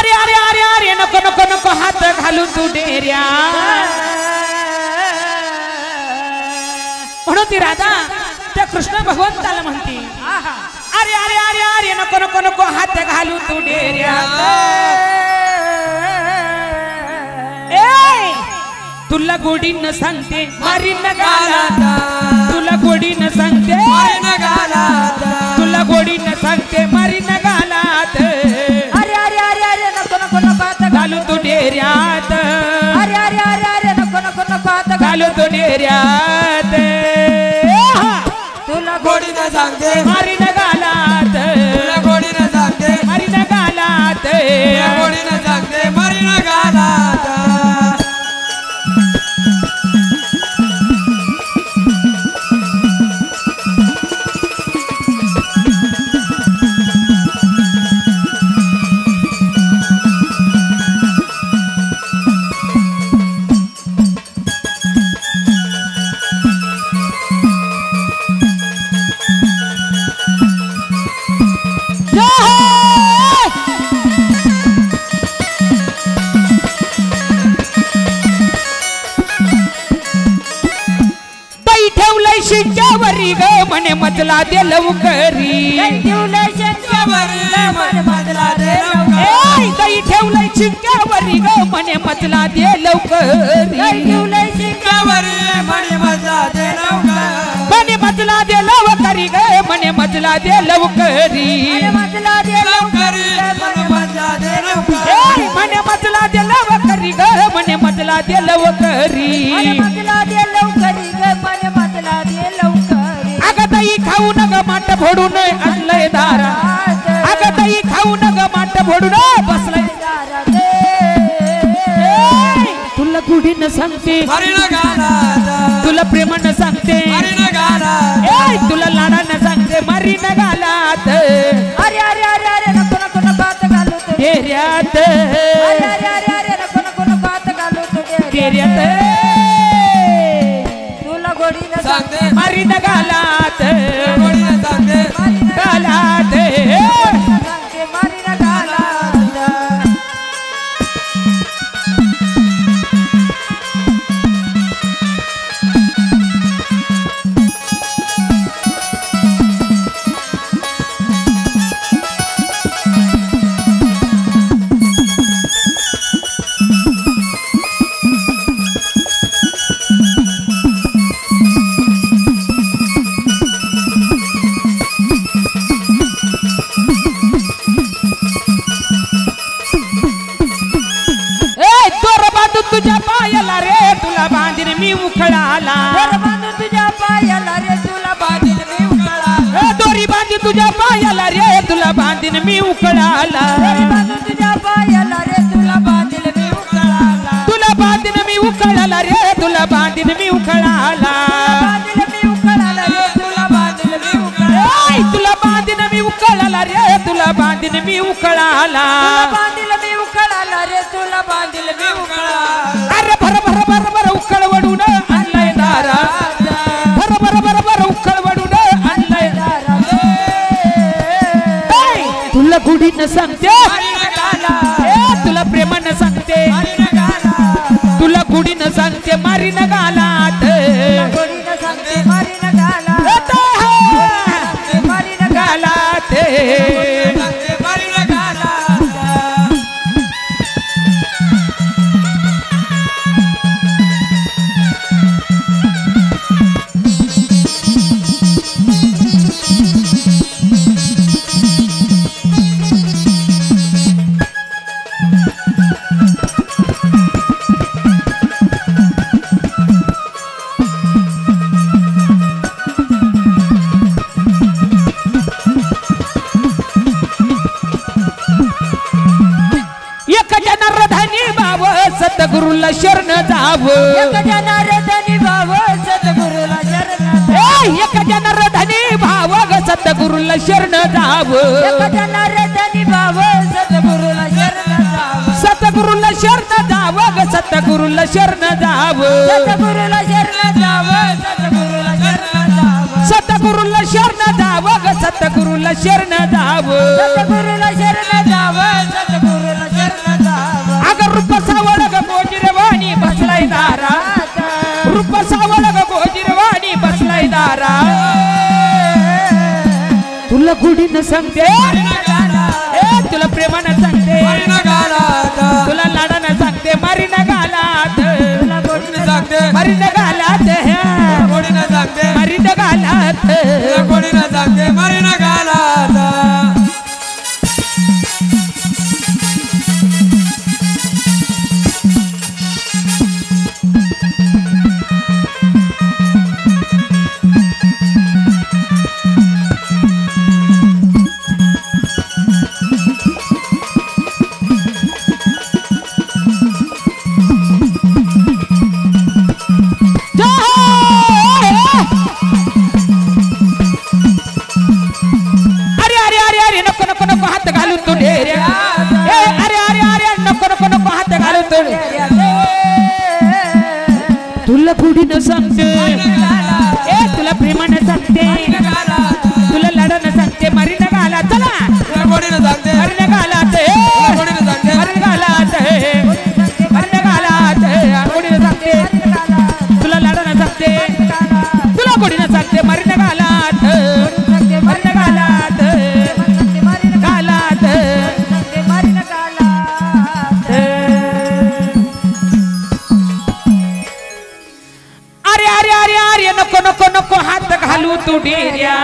अरे अरे अरे अरे नको नको नको हात घालू तू डेऱ्या म्हणून ती राधा त्या कृष्ण भगवंताला म्हणती अरे अरे अरे अरे नको नको नको हात घालू तू डेऱ्या तुला गोडीनं सांगते मारीन गालात तुला गोडीनं सांगते मारीन गालात तुला गोडीनं सांगते मारीन गालात अरे अरे अरे अरे नको नको नको हात घालू तू डेऱ्यात अरे अरे अरे अरे नको नको नको हात घालू तू डेऱ्यात तुला गोडीनं सांगते मारीन गालात तुला गोडीनं सांगते मारीन गालात तुला गोडीनं सांगते मारीन गालात ग म्हणे मजला दे लवकरी ठेवलंय शिक्क्यावरी म्हणे मजला दे लवकरी दही ठेवलंय शिक्क्यावरी ग म्हणे मजला दे लवकरी ठेवलंय शिक्क्यावरी म्हणे मजला दे लवकरी म्हणे मजला दे लवकरी ग म्हणे मजला दे लवकरी मजला दे लवकरी म्हणे मजला दे लवकरी म्हणे मजला दे लवकरी ग म्हणे मजला दे लवकरी मजला दे लवकरी ग म्हणे मजला दे लवकरी अगं दही खाऊ नग माठ फोडून आणलंय दारा अगं दही खाऊ नग माठ फोडून बसलंय तुला गुढीनं सांगते तुला प्रेमानं सांगते तुला लाडानं सांगते मारीनं गालात अरे अरे अरे अरे नको नको नको हात घालू तू डेऱ्यात अरे अरे अरे अरे नको नको नको हात घालू तू डेऱ्यात तुला गोडीनं सांगते मारीनं गालात गोडीनं सांगते गालात सांगते मारीनं गालात तुझ्या पायाला रे तुला बांधीन मी उखळाला तुझ्या पायाला रे तुला बांधीन मी उखळाला दोरी बांधी तुझ्या पायाला रे तुला बांधीन मी उखळाला तुझ्या पायाला रे तुला बांधीन मी उखळाला तुला बांधीन मी उखळाला रे तुला बांधीन मी उखळाला तुला बांधीन मी उखळाला तुला बांधीन मी उखळाला रे तुला बांधीन मी उखळाला बांधीन मी उखळाला रे तुला बांधीन मी उखळाला अरे भर भर भर भर उखळ वडून आणलंय दारा भर भर भर भर उखळ वडून आणलंय दारा तुला गुढीनं सांगते तुला प्रेमानं सांगते तुला गुढीनं सांगते मारीनं गालात गोडीनं सांगते मारीनं गालात मारीनं गालात सतगुरुला शरण जाव एक जनार्दनी भाव सद्गुरुला शरण एक जनार्दनी भाव ग सतगुरुला शरण जाव एक जनार्दनी भाव सद्गुरुला शरण जाव सतगुरुला शरण जाव ग सतगुरुला शरण जाव सद्गुरुला शरण जाव सद्गुरुला शरण जाव सतगुरुला शरण जाव ग सतगुरुला शरण जाव सद्गुरुला शरण जाव सद्गुरुला शरण गोडीनं सांगते ए तुला प्रेमानं सांगते तुला लाडानं सांगते मारीन गालात मारीन गालात मारीन गालात तुला गोडीनं सांगते ए तुला प्रेमानं सांगते तुला लाडानं सांगते मारीन गाला चला मारीन गालात मारीन गालात मारीन गालात गोडीनं सांगते तुला लाडानं सांगते तुला गोडीनं सांगते मारीन गालात मारीन गालात गालात मारीन गालात अरे अरे अरे अरे नको नको नको हात घालू तू डेऱ्या